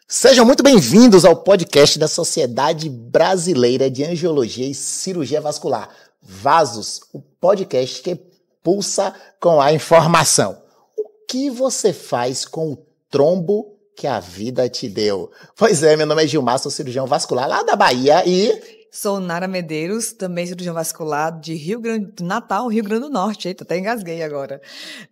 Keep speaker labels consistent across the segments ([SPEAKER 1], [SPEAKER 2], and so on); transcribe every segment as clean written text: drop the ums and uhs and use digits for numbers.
[SPEAKER 1] Sejam muito bem-vindos ao podcast da Sociedade Brasileira de Angiologia e Cirurgia Vascular, Vasos, o podcast que pulsa com a informação. O que você faz com o trombo que a vida te deu? Pois é, meu nome é Gilmar, sou cirurgião vascular lá da Bahia e...
[SPEAKER 2] Sou Nara Medeiros, também cirurgião vascular de Natal, Rio Grande do Norte. Eita, até engasguei agora.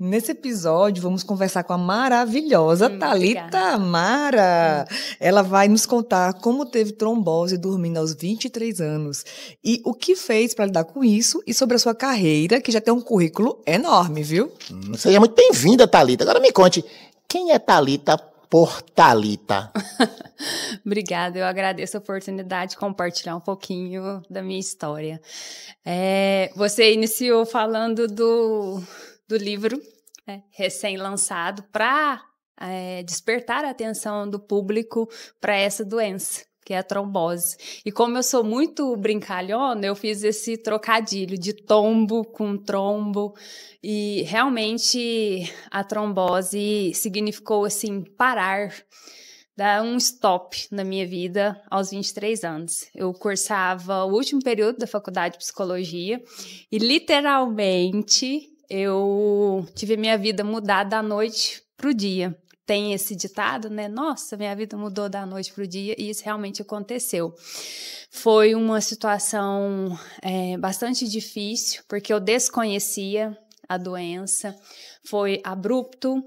[SPEAKER 2] Nesse episódio, vamos conversar com a maravilhosa Thalita Amara. Ela vai nos contar como teve trombose dormindo aos 23 anos e o que fez para lidar com isso e sobre a sua carreira, que já tem um currículo enorme, viu?
[SPEAKER 1] Seja muito bem-vinda, Thalita. Agora me conte, quem é Thalita por Thalita?
[SPEAKER 3] Obrigada, eu agradeço a oportunidade de compartilhar um pouquinho da minha história. Você iniciou falando do livro recém-lançado para despertar a atenção do público para essa doença, que é a trombose. E como eu sou muito brincalhona, eu fiz esse trocadilho de tombo com trombo. E realmente a trombose significou, assim, parar, dar um stop na minha vida aos 23 anos. Eu cursava o último período da faculdade de psicologia e, literalmente, eu tive a minha vida mudada da noite para o dia. Tem esse ditado, né? Nossa, minha vida mudou da noite para o dia, e isso realmente aconteceu. Foi uma situação bastante difícil, porque eu desconhecia a doença, foi abrupto,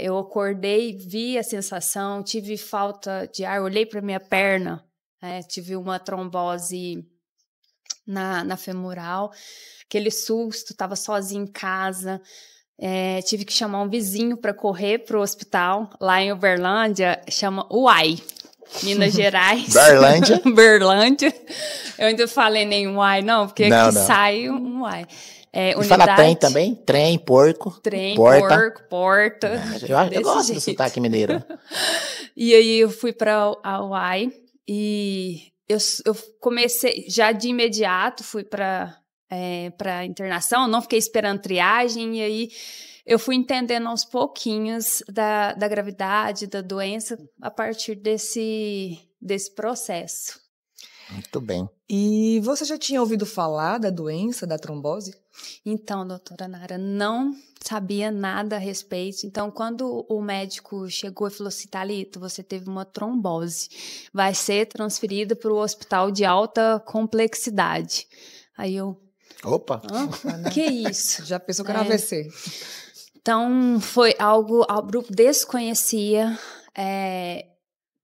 [SPEAKER 3] eu acordei, vi a sensação, tive falta de ar, olhei para minha perna, tive uma trombose na femoral, aquele susto, estava sozinha em casa. Tive que chamar um vizinho para correr para o hospital. Lá em Uberlândia, chama UAI, Minas Gerais.
[SPEAKER 1] Berlândia?
[SPEAKER 3] Berlândia. Eu ainda falei nem UAI, não, porque aqui sai um UAI.
[SPEAKER 1] E fala trem também? Trem, porco.
[SPEAKER 3] Trem,
[SPEAKER 1] porta.
[SPEAKER 3] porco, porta.
[SPEAKER 1] Eu gosto do sotaque mineiro.
[SPEAKER 3] E aí eu fui para a UAI e eu comecei, já de imediato, fui para internação, não fiquei esperando triagem, e aí eu fui entendendo aos pouquinhos da gravidade, da doença, a partir desse processo.
[SPEAKER 1] Muito bem.
[SPEAKER 2] E você já tinha ouvido falar da doença, da trombose?
[SPEAKER 3] Então, doutora Nara, não sabia nada a respeito. Então, quando o médico chegou e falou assim, Thalita, você teve uma trombose, vai ser transferida para o hospital de alta complexidade. Aí eu...
[SPEAKER 1] Opa!
[SPEAKER 3] Que isso?
[SPEAKER 2] Já pensou que era AVC?
[SPEAKER 3] Então, foi algo abrupto, desconhecia.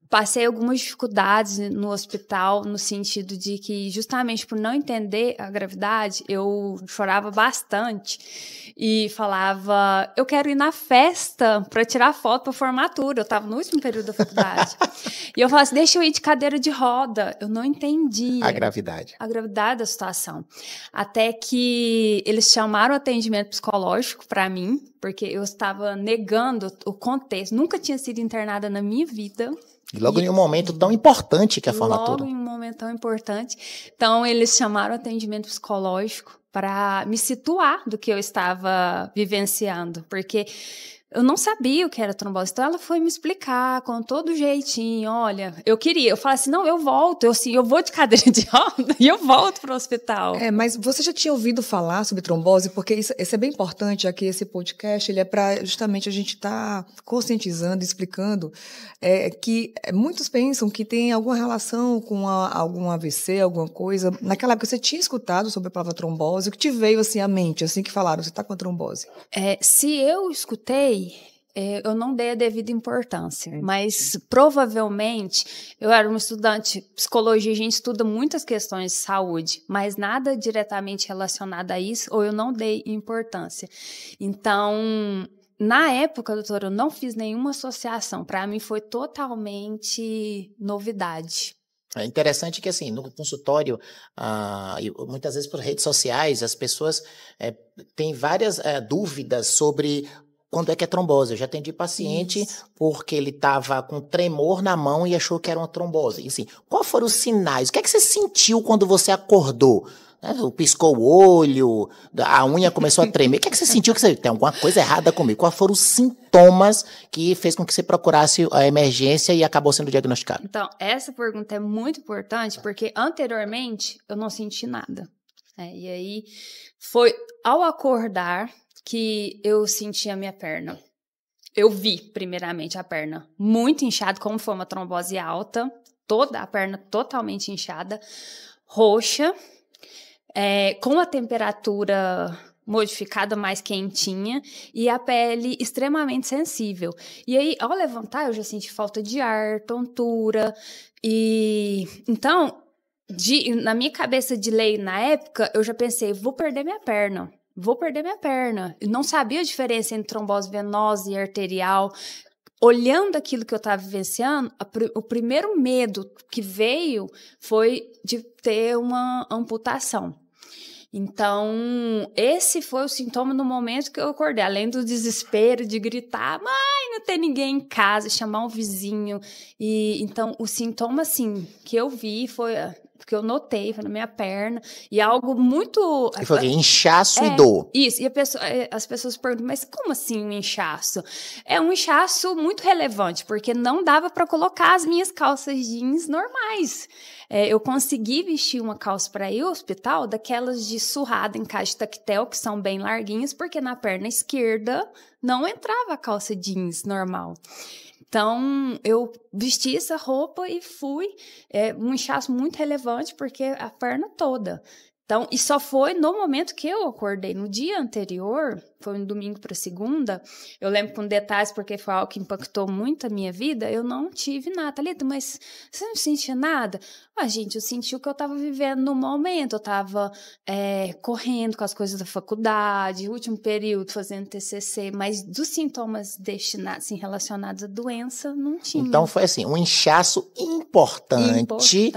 [SPEAKER 3] Passei algumas dificuldades no hospital, no sentido de que, justamente por não entender a gravidade, eu chorava bastante e falava, eu quero ir na festa para tirar foto para formatura. Eu estava no último período da faculdade. E eu falava assim, deixa eu ir de cadeira de roda. Eu não entendia
[SPEAKER 1] a gravidade
[SPEAKER 3] da situação. Até que eles chamaram o atendimento psicológico para mim, porque eu estava negando o contexto. Nunca tinha sido internada na minha vida.
[SPEAKER 1] E logo em um momento tão importante que é a formatura.
[SPEAKER 3] Logo em um momento tão importante. Então, eles chamaram o atendimento psicológico para me situar do que eu estava vivenciando, porque eu não sabia o que era trombose. Então, ela foi me explicar com todo jeitinho. Olha, eu falei assim, não, eu volto. Eu vou de cadeira de roda e eu volto para o hospital.
[SPEAKER 2] Mas você já tinha ouvido falar sobre trombose? Porque isso é bem importante, aqui esse podcast, ele é para justamente a gente estar conscientizando, explicando que muitos pensam que tem alguma relação com algum AVC, alguma coisa. Naquela época você tinha escutado sobre a palavra trombose, o que te veio assim à mente, assim que falaram, você está com a trombose?
[SPEAKER 3] Se eu escutei, eu não dei a devida importância, mas provavelmente eu era uma estudante de psicologia, a gente estuda muitas questões de saúde, mas nada diretamente relacionado a isso, ou eu não dei importância. Então, na época, doutora, eu não fiz nenhuma associação, para mim foi totalmente novidade.
[SPEAKER 1] É interessante que, assim, no consultório, muitas vezes por redes sociais, as pessoas têm várias dúvidas sobre quando é que é trombose. Eu já atendi paciente porque ele estava com tremor na mão e achou que era uma trombose. E assim, quais foram os sinais? O que é que você sentiu quando você acordou? Piscou o olho, a unha começou a tremer. O que é que você sentiu que tem alguma coisa errada comigo? Quais foram os sintomas que fez com que você procurasse a emergência e acabou sendo diagnosticado?
[SPEAKER 3] Então, essa pergunta é muito importante porque anteriormente eu não senti nada. E aí foi ao acordar que eu senti a minha perna. Eu vi primeiramente a perna muito inchada, como foi uma trombose alta, toda a perna totalmente inchada, roxa, com a temperatura modificada, mais quentinha, e a pele extremamente sensível. E aí, ao levantar, eu já senti falta de ar, tontura, e então, na minha cabeça de lei na época, eu já pensei, vou perder minha perna. Eu não sabia a diferença entre trombose venosa e arterial. Olhando aquilo que eu estava vivenciando, o primeiro medo que veio foi de ter uma amputação. Então, esse foi o sintoma no momento que eu acordei. Além do desespero de gritar, mãe, não tem ninguém em casa, chamar um vizinho. E então, o sintoma, assim, que eu vi foi... que eu notei, foi na minha perna, e algo muito...
[SPEAKER 1] E foi inchaço e dor.
[SPEAKER 3] Isso, e as pessoas perguntam, mas como assim um inchaço? É um inchaço muito relevante, porque não dava para colocar as minhas calças jeans normais. Eu consegui vestir uma calça para ir ao hospital, daquelas de surrada em caixa de tactel, que são bem larguinhas, porque na perna esquerda não entrava a calça jeans normal. Então, eu vesti essa roupa e fui, um inchaço muito relevante, porque a perna toda. Então, e só foi no momento que eu acordei. No dia anterior, foi um domingo para segunda, eu lembro com detalhes, porque foi algo que impactou muito a minha vida, eu não tive nada. Thalita, mas você não sentia nada? Gente, eu senti o que eu estava vivendo no momento. Eu estava correndo com as coisas da faculdade, último período fazendo TCC, mas dos sintomas destinados, assim, relacionados à doença, não tinha.
[SPEAKER 1] Então, foi assim, um inchaço importante.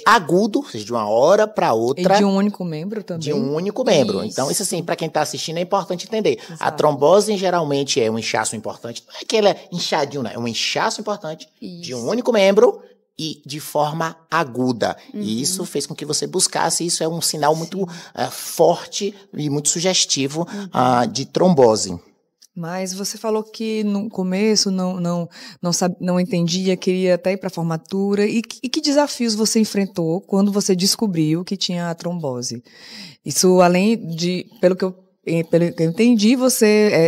[SPEAKER 1] Agudo, ou seja, de uma hora para outra.
[SPEAKER 2] E de um único membro também.
[SPEAKER 1] De um único membro.
[SPEAKER 3] Isso.
[SPEAKER 1] Então, isso assim, para quem está assistindo é importante entender.
[SPEAKER 2] Exato.
[SPEAKER 1] A trombose, geralmente, é um inchaço importante. Não é que ele é inchadinho, não. É um inchaço importante de um único membro e de forma aguda. E isso fez com que você buscasse. Isso é um sinal muito forte e muito sugestivo de trombose.
[SPEAKER 2] Mas você falou que no começo não entendia, queria até ir para a formatura. E que desafios você enfrentou quando você descobriu que tinha a trombose? Isso, além de, pelo que eu entendi,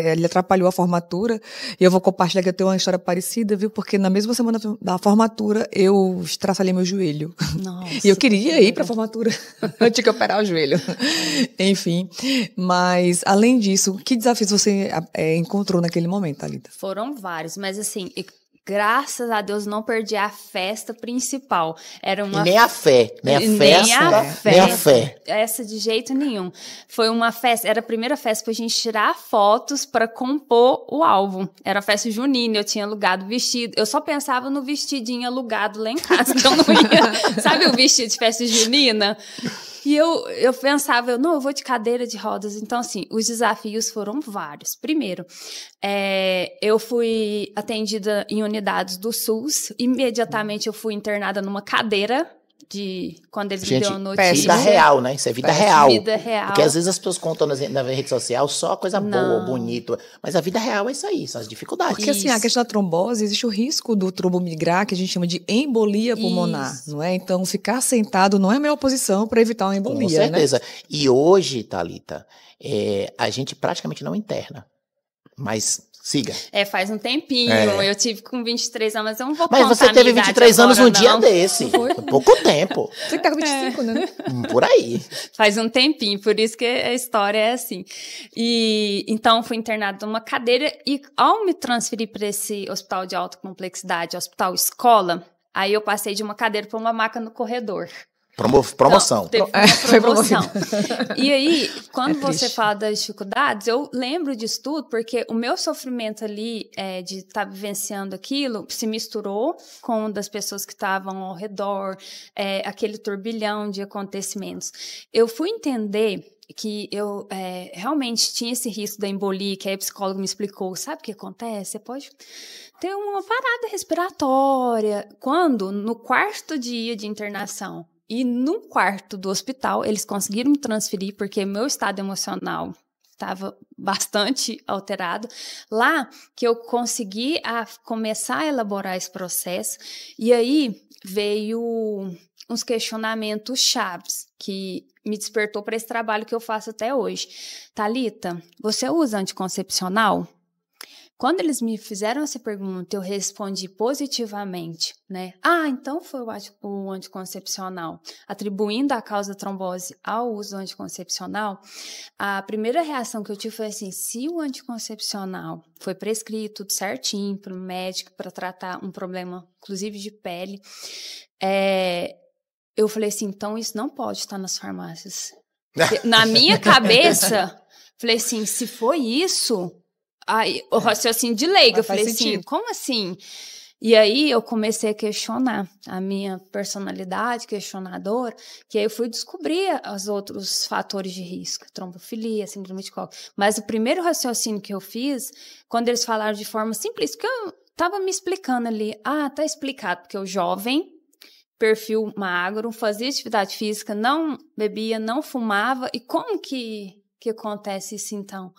[SPEAKER 2] ele atrapalhou a formatura. E eu vou compartilhar que eu tenho uma história parecida, viu? Porque na mesma semana da formatura, eu estraçalhei meu joelho.
[SPEAKER 3] Nossa,
[SPEAKER 2] e eu queria ir para a formatura. Eu tinha que operar o joelho. Enfim. Mas, além disso, que desafios você encontrou naquele momento, Thalita?
[SPEAKER 3] Foram vários, mas assim... Graças a Deus não perdi a festa principal. Era uma...
[SPEAKER 1] Nem a fé. Nem a festa, nem a fé.
[SPEAKER 3] Essa de jeito nenhum. Foi uma festa, era a primeira festa pra gente tirar fotos para compor o álbum. Era a festa junina, eu tinha alugado vestido. Eu só pensava no vestidinho alugado lá em casa, que eu não ia... Sabe o vestido de festa junina? E eu pensava, eu vou de cadeira de rodas. Então, assim, os desafios foram vários. Primeiro, eu fui atendida em unidades do SUS. Imediatamente eu fui internada numa cadeira quando eles me deu a notícia.
[SPEAKER 1] Vida real, né? Isso é vida real.
[SPEAKER 3] Vida real.
[SPEAKER 1] Porque às vezes as pessoas contam na rede social só coisa boa, bonita. Mas a vida real é isso aí, são as dificuldades.
[SPEAKER 2] Porque assim, a questão da trombose, existe o risco do trombo migrar, que a gente chama de embolia pulmonar, não é? Então, ficar sentado não é a melhor posição para evitar uma embolia,
[SPEAKER 1] com certeza.
[SPEAKER 2] Né?
[SPEAKER 1] E hoje, Thalita, a gente praticamente não interna. Mas... Siga.
[SPEAKER 3] Faz um tempinho. Eu tive com 23 anos, mas eu não vou
[SPEAKER 1] contar. Mas você teve 23 anos um dia desse. Foi pouco tempo.
[SPEAKER 2] Você que tá com 25, né?
[SPEAKER 1] Por aí.
[SPEAKER 3] Faz um tempinho, por isso que a história é assim. E então fui internada numa cadeira e ao me transferir para esse hospital de alta complexidade, hospital escola, aí eu passei de uma cadeira para uma maca no corredor.
[SPEAKER 1] Promoção.
[SPEAKER 3] Então, teve uma promoção. E aí, quando você fala das dificuldades, eu lembro disso tudo, porque o meu sofrimento ali de estar vivenciando aquilo se misturou com o das pessoas que estavam ao redor, aquele turbilhão de acontecimentos. Eu fui entender que eu realmente tinha esse risco da embolia, que aí o psicólogo me explicou, sabe o que acontece? Você pode ter uma parada respiratória. Quando, no 4º dia de internação e no quarto do hospital, eles conseguiram me transferir, porque meu estado emocional estava bastante alterado, lá que eu consegui começar a elaborar esse processo, e aí veio uns questionamentos chaves que me despertou para esse trabalho que eu faço até hoje. Thalita, você usa anticoncepcional? Quando eles me fizeram essa pergunta, eu respondi positivamente, né? Então foi o anticoncepcional. Atribuindo a causa da trombose ao uso do anticoncepcional, a primeira reação que eu tive foi assim, se o anticoncepcional foi prescrito tudo certinho para o médico para tratar um problema, inclusive de pele, eu falei assim, então isso não pode estar nas farmácias. Na minha cabeça, falei assim, se foi isso... Aí, o raciocínio de leiga, eu falei assim, como assim? E aí eu comecei a questionar a minha personalidade questionadora, que aí eu fui descobrir os outros fatores de risco, trombofilia, síndrome de Koch. Mas o primeiro raciocínio que eu fiz, quando eles falaram de forma simples, que eu tava me explicando ali, tá explicado, porque o jovem, perfil magro, fazia atividade física, não bebia, não fumava, e como que acontece isso então?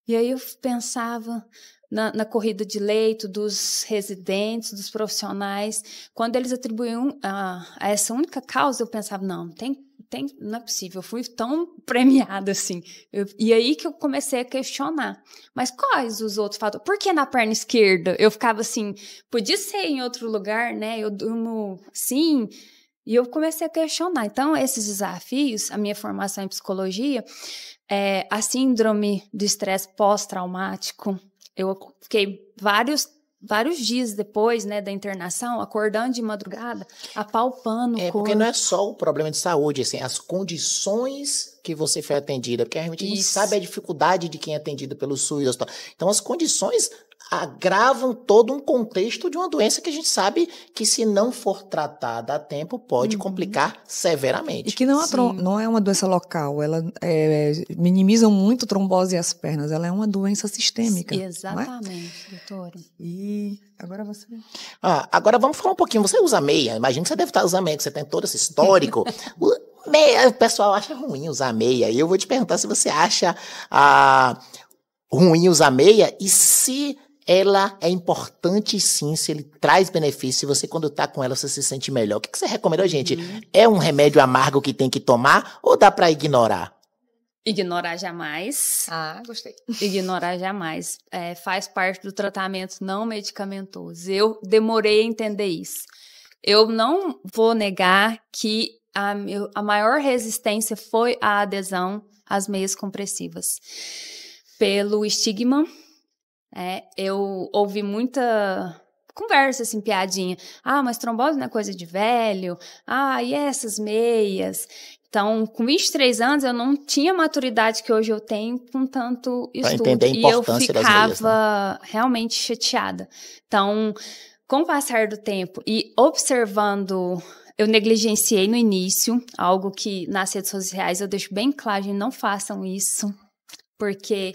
[SPEAKER 3] E aí eu pensava na corrida de leito dos residentes, dos profissionais. Quando eles atribuíam a essa única causa, eu pensava, não é possível, eu fui tão premiada assim. E aí que eu comecei a questionar. Mas quais os outros fatores? Por que na perna esquerda? Eu ficava assim, podia ser em outro lugar, né? Eu durmo assim... E eu comecei a questionar. Então, esses desafios, a minha formação em psicologia, a síndrome do estresse pós-traumático, eu fiquei vários dias depois, né, da internação, acordando de madrugada, apalpando o corpo.
[SPEAKER 1] Porque não é só o problema de saúde, assim, as condições que você foi atendida, porque realmente a gente sabe a dificuldade de quem é atendido pelo SUS. Então, as condições agravam todo um contexto de uma doença que a gente sabe que, se não for tratada a tempo, pode complicar severamente.
[SPEAKER 2] E que não é uma doença local, ela minimiza muito trombose às pernas, ela é uma doença sistêmica.
[SPEAKER 3] Exatamente, doutora.
[SPEAKER 2] E agora você...
[SPEAKER 1] Agora vamos falar um pouquinho, você usa meia, imagino que você deve estar usando meia, que você tem todo esse histórico. Meia, o pessoal acha ruim usar meia, e eu vou te perguntar se você acha ruim usar meia, e se... ela é importante sim, se ele traz benefício, se você quando tá com ela você se sente melhor. O que você recomenda, gente? É um remédio amargo que tem que tomar ou dá pra ignorar?
[SPEAKER 3] Ignorar jamais.
[SPEAKER 2] Gostei.
[SPEAKER 3] Ignorar jamais. Faz parte do tratamento não medicamentoso. Eu demorei a entender isso. Eu não vou negar que a maior resistência foi a adesão às meias compressivas. Pelo estigma, eu ouvi muita conversa, assim, piadinha. Mas trombose não é coisa de velho. E essas meias? Então, com 23 anos, eu não tinha a maturidade que hoje eu tenho com tanto estudo. Pra entender a importância das meias, né? E eu ficava realmente chateada. Então, com o passar do tempo e observando... Eu negligenciei no início, algo que nas redes sociais eu deixo bem claro, gente, não façam isso, porque...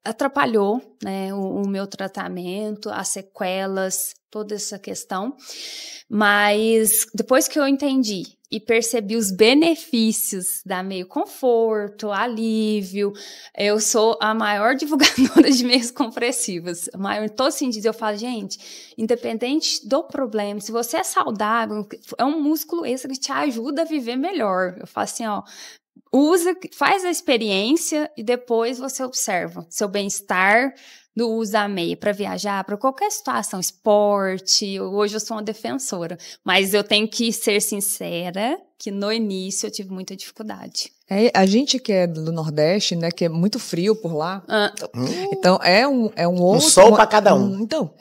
[SPEAKER 3] atrapalhou, né, o meu tratamento, as sequelas, toda essa questão. Mas depois que eu entendi e percebi os benefícios da meio conforto, alívio, eu sou a maior divulgadora de meias compressivas. Em todo sentido, eu falo, gente, independente do problema, se você é saudável, é um músculo extra que te ajuda a viver melhor. Eu falo assim, usa, faz a experiência e depois você observa seu bem-estar do uso da meia para viajar, para qualquer situação, esporte. Hoje eu sou uma defensora, mas eu tenho que ser sincera que no início eu tive muita dificuldade.
[SPEAKER 2] A gente que é do Nordeste, né, que é muito frio por lá, então é um outro...
[SPEAKER 1] Um sol para cada um.
[SPEAKER 2] Então,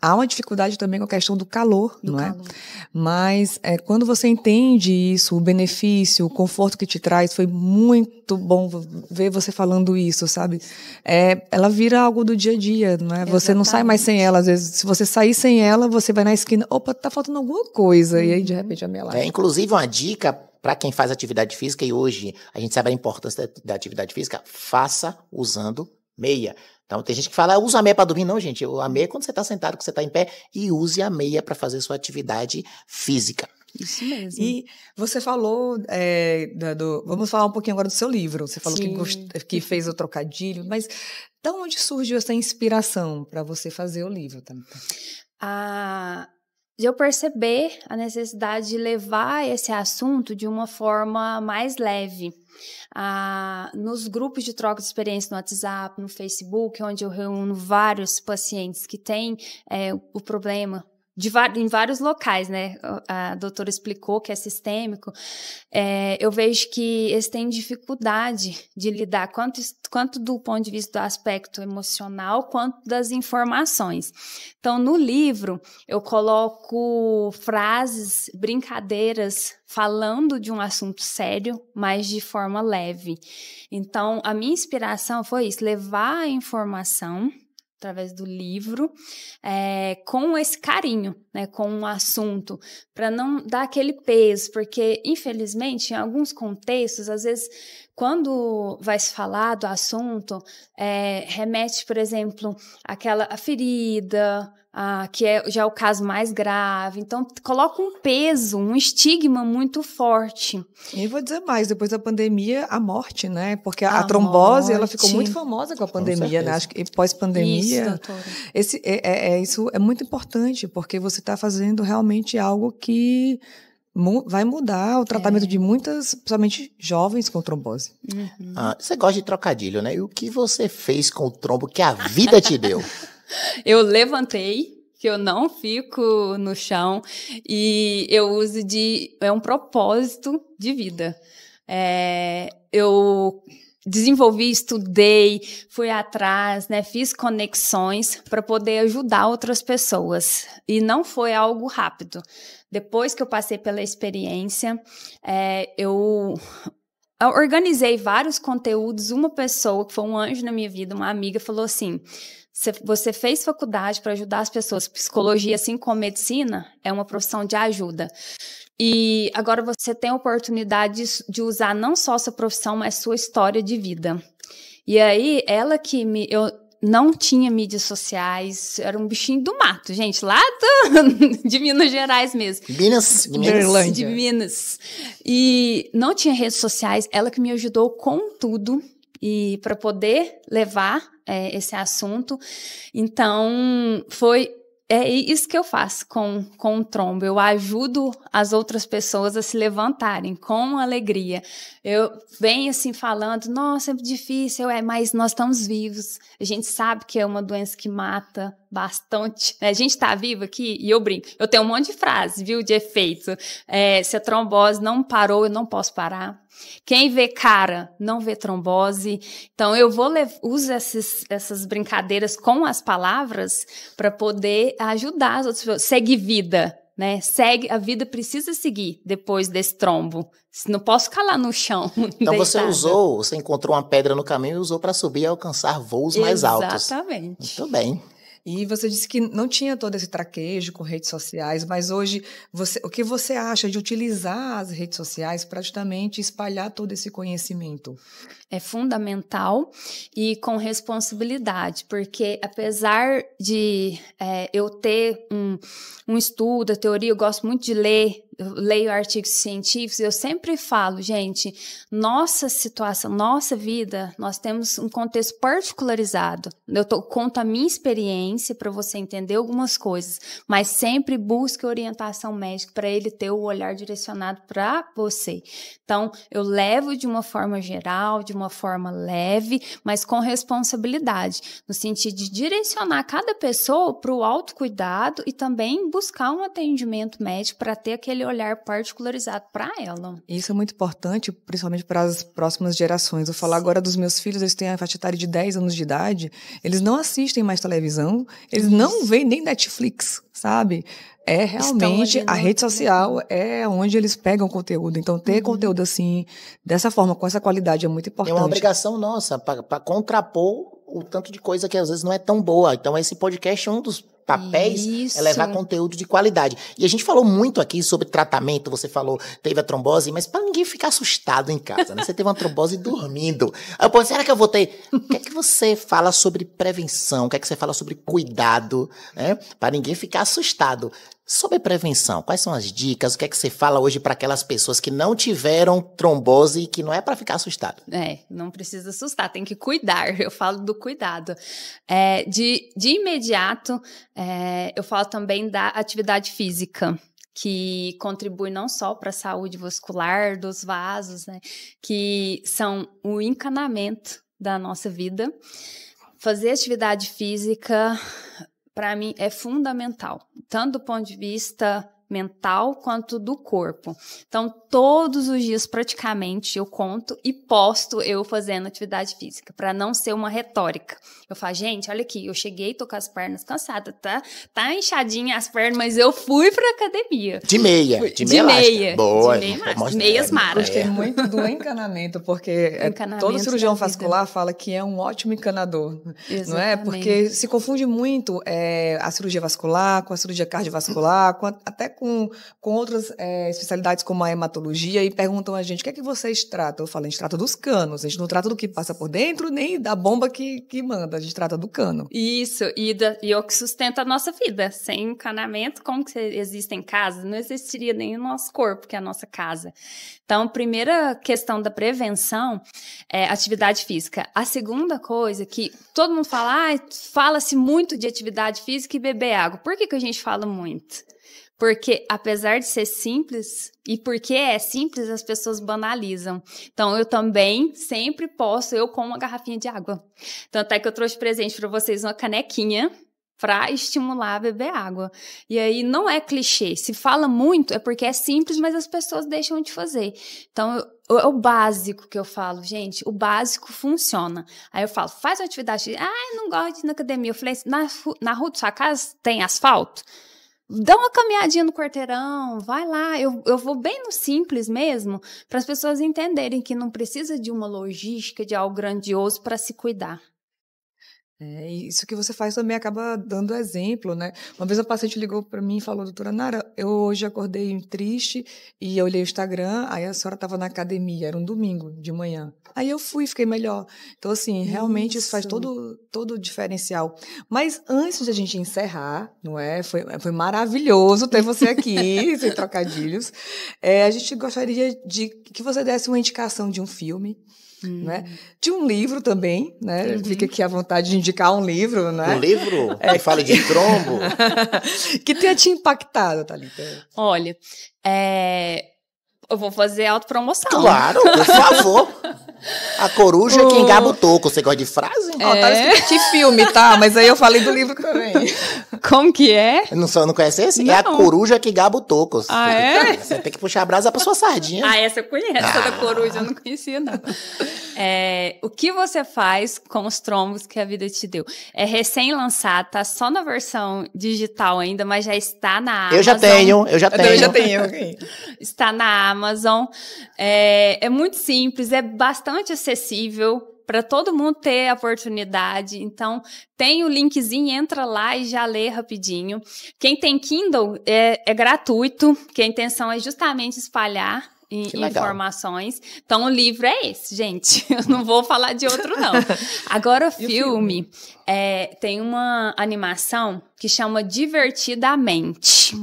[SPEAKER 2] há uma dificuldade também com a questão do calor, não é? Mas quando você entende isso, o benefício, o conforto que te traz, foi muito bom ver você falando isso, sabe? Ela vira algo do dia a dia, não é? Você não sai mais sem ela. Às vezes, se você sair sem ela, você vai na esquina, opa, tá faltando alguma coisa, e aí de repente a meia lá.
[SPEAKER 1] Inclusive uma dica para quem faz atividade física, e hoje a gente sabe a importância da atividade física, faça usando meia. Então, tem gente que fala, usa a meia para dormir. Não, gente, a meia é quando você está sentado, que você está em pé, e use a meia para fazer sua atividade física.
[SPEAKER 3] Isso mesmo.
[SPEAKER 2] E você falou, vamos falar um pouquinho agora do seu livro. Você falou que fez o trocadilho, mas de onde surgiu essa inspiração para você fazer o livro, Thalita?
[SPEAKER 3] De eu perceber a necessidade de levar esse assunto de uma forma mais leve. Nos grupos de troca de experiência no WhatsApp, no Facebook, onde eu reúno vários pacientes que têm o problema em vários locais, né? A doutora explicou que é sistêmico. Eu vejo que eles têm dificuldade de lidar quanto do ponto de vista do aspecto emocional, quanto das informações. Então, no livro, eu coloco frases, brincadeiras, falando de um assunto sério, mas de forma leve. Então, a minha inspiração foi isso, levar a informação através do livro, com esse carinho, né, com o assunto, para não dar aquele peso, porque, infelizmente, em alguns contextos, às vezes, quando vai se falar do assunto, remete, por exemplo, a ferida, que já é o caso mais grave. Então, coloca um peso, um estigma muito forte.
[SPEAKER 2] E vou dizer mais, depois da pandemia, a morte, né? Porque a trombose, ela ficou muito famosa com a pandemia, né? Acho que pós-pandemia. Isso, doutora. Isso é muito importante, porque você está fazendo realmente algo que vai mudar o tratamento de muitas, principalmente jovens com trombose.
[SPEAKER 3] Uhum.
[SPEAKER 1] Você gosta de trocadilho, né? E o que você fez com o trombo que a vida te deu?
[SPEAKER 3] Eu levantei, que eu não fico no chão, e eu uso um propósito de vida. Eu desenvolvi, estudei, fui atrás, né, fiz conexões para poder ajudar outras pessoas. E não foi algo rápido. Depois que eu passei pela experiência, eu organizei vários conteúdos. Uma pessoa, que foi um anjo na minha vida, uma amiga, falou assim: você fez faculdade para ajudar as pessoas. Psicologia, assim como medicina, é uma profissão de ajuda. E agora você tem a oportunidade de usar não só sua profissão, mas sua história de vida. E aí, eu não tinha mídias sociais, era um bichinho do mato, gente, lá de Minas Gerais mesmo. De Minas. E não tinha redes sociais, ela que me ajudou com tudo, e para poder levar esse assunto. Então, é isso que eu faço com o trombo. Eu ajudo as outras pessoas a se levantarem com alegria. Eu venho assim falando, nossa, é difícil, mas nós estamos vivos. A gente sabe que é uma doença que mata bastante. A gente está vivo aqui, e eu brinco. Eu tenho um monte de frases, viu, de efeito. Se a trombose não parou, eu não posso parar. Quem vê cara, não vê trombose. Então, eu uso essas brincadeiras com as palavras para poder ajudar as outras pessoas. Segue vida, né? A vida precisa seguir depois desse trombo. Não posso calar no chão.
[SPEAKER 1] Então, você encontrou uma pedra no caminho e usou para subir e alcançar voos mais altos.
[SPEAKER 3] Exatamente.
[SPEAKER 1] Muito bem.
[SPEAKER 2] E você disse que não tinha todo esse traquejo com redes sociais, mas hoje, o que você acha de utilizar as redes sociais para justamente espalhar todo esse conhecimento?
[SPEAKER 3] É fundamental e com responsabilidade, porque apesar de eu ter um estudo, a teoria, eu gosto muito de ler, eu leio artigos científicos, eu sempre falo, gente, nossa situação, nossa vida, nós temos um contexto particularizado. Eu conto a minha experiência para você entender algumas coisas, mas sempre busque orientação médica para ele ter o olhar direcionado para você. Então, eu levo de uma forma geral, de uma forma leve, mas com responsabilidade, no sentido de direcionar cada pessoa para o autocuidado e também buscar um atendimento médico para ter aquele olhar particularizado para ela.
[SPEAKER 2] Isso é muito importante, principalmente para as próximas gerações. Eu falo agora dos meus filhos, eles têm a faixa etária de 10 anos de idade, eles não assistem mais televisão, eles não veem nem Netflix, sabe? Realmente, a rede social é onde eles pegam conteúdo. Então, ter conteúdo assim, dessa forma, com essa qualidade, é muito importante.
[SPEAKER 1] É uma obrigação nossa para contrapor o tanto de coisa que às vezes não é tão boa. Então, esse podcast é um dos papéis, é levar conteúdo de qualidade. E a gente falou muito aqui sobre tratamento, você falou, teve a trombose, mas para ninguém ficar assustado em casa, né? Você teve uma trombose dormindo. Aí eu pensei, será que eu vou ter? O que é que você fala sobre prevenção? O que é que você fala sobre cuidado, né? Para ninguém ficar assustado. Sobre prevenção, quais são as dicas? O que é que você fala hoje para aquelas pessoas que não tiveram trombose e que não é para ficar assustado?
[SPEAKER 3] Não precisa assustar, tem que cuidar. Eu falo do cuidado. De imediato, eu falo também da atividade física, que contribui não só para a saúde vascular dos vasos, né, que são o encanamento da nossa vida. Fazer atividade física, para mim, é fundamental, tanto do ponto de vista mental quanto do corpo. Então, todos os dias, praticamente, eu conto e posto eu fazendo atividade física, para não ser uma retórica. Eu falo, gente, olha aqui, eu cheguei, tô com as pernas cansadas, tá inchadinha as pernas, mas eu fui pra academia.
[SPEAKER 1] De meia. Boa.
[SPEAKER 3] Meias maras.
[SPEAKER 2] Gostei muito do encanamento, porque todo cirurgião vascular fala que é um ótimo encanador. Exatamente. Não é? Porque se confunde muito a cirurgia vascular com a cirurgia cardiovascular, até com outras especialidades como a hematologia, e perguntam a gente, o que é que vocês tratam? Eu falo, a gente trata dos canos, a gente não trata do que passa por dentro, nem da bomba que manda, a gente trata do cano.
[SPEAKER 3] Isso, e o que sustenta a nossa vida. Sem encanamento, como que existe em casa? Não existiria nem o nosso corpo, que é a nossa casa. Então, primeira questão da prevenção é atividade física. A segunda coisa que todo mundo fala, fala-se muito de atividade física e beber água. Por que a gente fala muito? Porque, apesar de ser simples, e porque é simples, as pessoas banalizam. Então, eu também sempre posto, eu com uma garrafinha de água. Tanto é que eu trouxe presente para vocês uma canequinha para estimular a beber água. E aí, não é clichê. Se fala muito, é porque é simples, mas as pessoas deixam de fazer. Então, é o básico que eu falo, gente, o básico funciona. Aí eu falo, faz uma atividade. Eu não gosto de ir na academia. Eu falei, na rua da sua casa tem asfalto? Dá uma caminhadinha no quarteirão, vai lá, eu vou bem no simples mesmo, para as pessoas entenderem que não precisa de uma logística, de algo grandioso para se cuidar.
[SPEAKER 2] Isso que você faz também acaba dando exemplo, né? Uma vez a paciente ligou para mim e falou, doutora Nara, eu hoje acordei triste e eu olhei o Instagram, aí a senhora estava na academia, era um domingo de manhã. Aí eu fui, fiquei melhor. Então, assim, realmente isso faz todo o diferencial. Mas antes de a gente encerrar, não é? Foi maravilhoso ter você aqui, sem trocadilhos. A gente gostaria de que você desse uma indicação de um filme, né? De um livro também, né? Fica aqui à vontade de indicar um livro, né?
[SPEAKER 1] Um livro que fala de trombo?
[SPEAKER 2] Que tenha te impactado, Thalita.
[SPEAKER 3] Olha, eu vou fazer autopromoção.
[SPEAKER 1] Claro, por favor. A coruja que engaba o toco. Você gosta de frase?
[SPEAKER 2] Tá escrito de filme, tá? Mas aí eu falei do livro também.
[SPEAKER 3] Como que é?
[SPEAKER 1] Não conhece esse?
[SPEAKER 3] Não.
[SPEAKER 1] É a coruja que engaba o toco.
[SPEAKER 3] É?
[SPEAKER 1] Você tem que puxar a brasa pra sua sardinha.
[SPEAKER 3] Essa eu conheço. Essa da coruja eu não conhecia, não. O que você faz com os trombos que a vida te deu? É recém-lançado, tá só na versão digital ainda, mas já está na Amazon.
[SPEAKER 1] Eu já tenho.
[SPEAKER 3] Está na Amazon. É muito simples, é bastante acessível para todo mundo ter a oportunidade. Então, tem o linkzinho, entra lá e já lê rapidinho. Quem tem Kindle, é gratuito, que a intenção é justamente espalhar informações. Então, o livro é esse, gente. Eu não vou falar de outro, não. Agora, o filme tem uma animação que chama Divertidamente.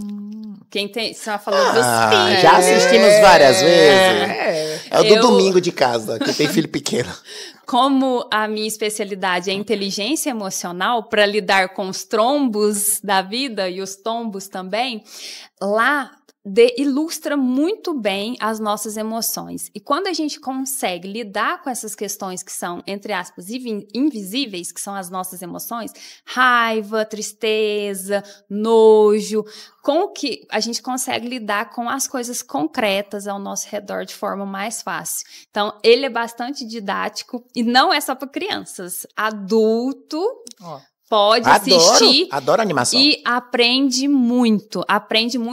[SPEAKER 3] Você falou dos filhos.
[SPEAKER 1] Já assistimos várias vezes. É o do domingo de casa, que tem filho pequeno.
[SPEAKER 3] Como a minha especialidade é inteligência emocional, para lidar com os trombos da vida e os tombos também, lá ilustra muito bem as nossas emoções. E quando a gente consegue lidar com essas questões que são, entre aspas, invisíveis, que são as nossas emoções, raiva, tristeza, nojo, com que a gente consegue lidar com as coisas concretas ao nosso redor de forma mais fácil. Então, ele é bastante didático e não é só para crianças. Adulto pode assistir.
[SPEAKER 1] Adoro animação.
[SPEAKER 3] E aprende muito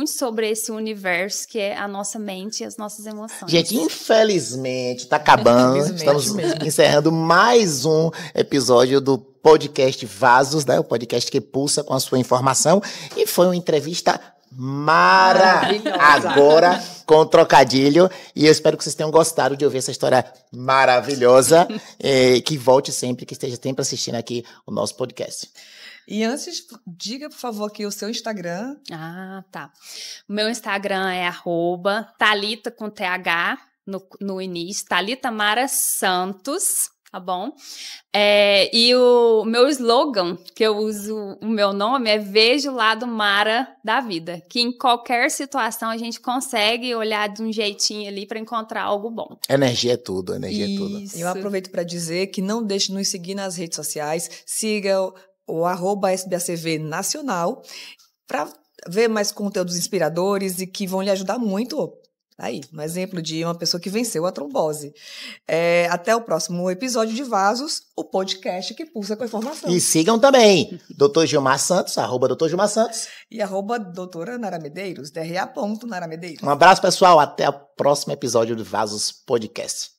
[SPEAKER 3] sobre esse universo que é a nossa mente e as nossas emoções.
[SPEAKER 1] Gente, infelizmente, tá acabando. Estamos encerrando mais um episódio do podcast Vasos, né? O podcast que pulsa com a sua informação. E foi uma entrevista maravilhosa. Agora com trocadilho. E eu espero que vocês tenham gostado de ouvir essa história maravilhosa. Que volte sempre, que esteja sempre assistindo aqui o nosso podcast.
[SPEAKER 2] E antes, diga, por favor, aqui o seu Instagram.
[SPEAKER 3] Ah, tá. O meu Instagram é @Thalita com TH no início, Thalita Mara Santos, tá bom? E o meu slogan, que eu uso o meu nome, é Veja o Lado Mara da Vida, que em qualquer situação a gente consegue olhar de um jeitinho ali para encontrar algo bom.
[SPEAKER 1] Energia é tudo, energia é tudo.
[SPEAKER 2] Eu aproveito para dizer que não deixe de nos seguir nas redes sociais, siga o @SBACV Nacional, para ver mais conteúdos inspiradores e que vão lhe ajudar muito. Aí, um exemplo de uma pessoa que venceu a trombose. Até o próximo episódio de Vasos, o podcast que pulsa com a informação.
[SPEAKER 1] E sigam também Dr. Gilmar Santos, @Dr. Gilmar Santos.
[SPEAKER 2] E @doutora Nara Medeiros, DRA.Nara Medeiros.
[SPEAKER 1] Um abraço, pessoal. Até o próximo episódio do Vasos Podcast.